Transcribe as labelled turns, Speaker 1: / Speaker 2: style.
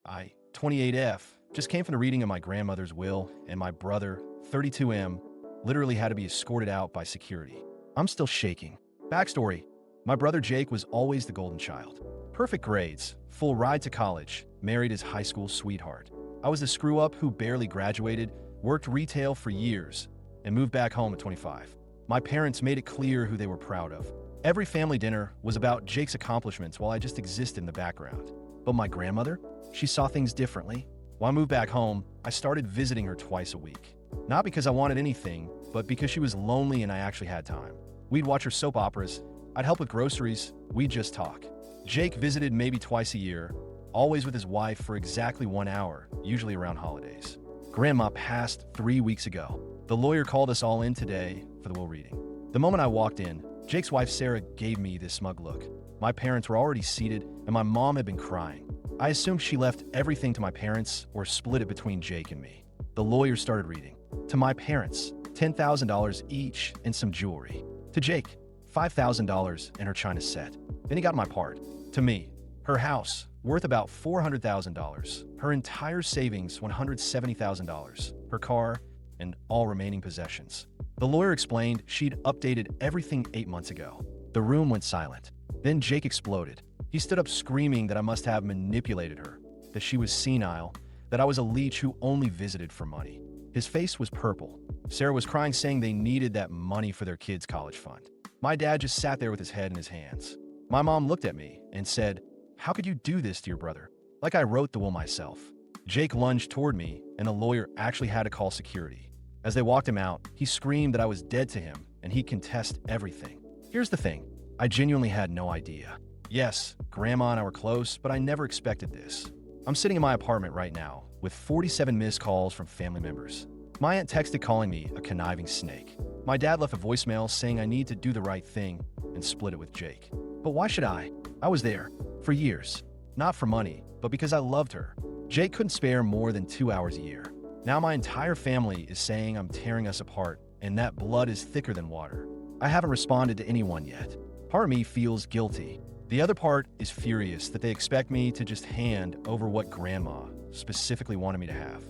Speaker 1: I, 28F, just came from the reading of my grandmother's will, and my brother, 32M, literally had to be escorted out by security. I'm still shaking. Backstory: my brother Jake was always the golden child. Perfect grades, full ride to college, married his high school sweetheart. I was the screw-up who barely graduated, worked retail for years, and moved back home at 25. My parents made it clear who they were proud of. Every family dinner was about Jake's accomplishments while I just existed in the background. But my grandmother? She saw things differently. When I moved back home, I started visiting her twice a week. Not because I wanted anything, but because she was lonely and I actually had time. We'd watch her soap operas, I'd help with groceries, we'd just talk. Jake visited maybe twice a year, always with his wife for exactly 1 hour, usually around holidays. Grandma passed 3 weeks ago. The lawyer called us all in today for the will reading. The moment I walked in, Jake's wife Sarah gave me this smug look. My parents were already seated, and my mom had been crying. I assumed she left everything to my parents or split it between Jake and me. The lawyer started reading. To my parents, $10,000 each and some jewelry. To Jake, $5,000 and her china set. Then he got my part. To me, her house, worth about $400,000. Her entire savings, $170,000. Her car, and all remaining possessions. The lawyer explained she'd updated everything 8 months ago. The room went silent. Then Jake exploded. He stood up screaming that I must have manipulated her, that she was senile, that I was a leech who only visited for money. His face was purple. Sarah was crying, saying they needed that money for their kids' college fund. My dad just sat there with his head in his hands. My mom looked at me and said, "How could you do this to your brother?" Like I wrote the will myself. Jake lunged toward me, and the lawyer actually had to call security. As they walked him out, he screamed that I was dead to him and he'd contest everything. Here's the thing. I genuinely had no idea. Yes, Grandma and I were close, but I never expected this. I'm sitting in my apartment right now with 47 missed calls from family members. My aunt texted calling me a conniving snake. My dad left a voicemail saying I need to do the right thing and split it with Jake. But why should I? I was there for years. Not for money, but because I loved her. Jake couldn't spare more than 2 hours a year. Now my entire family is saying I'm tearing us apart, and that blood is thicker than water. I haven't responded to anyone yet. Part of me feels guilty. The other part is furious that they expect me to just hand over what Grandma specifically wanted me to have.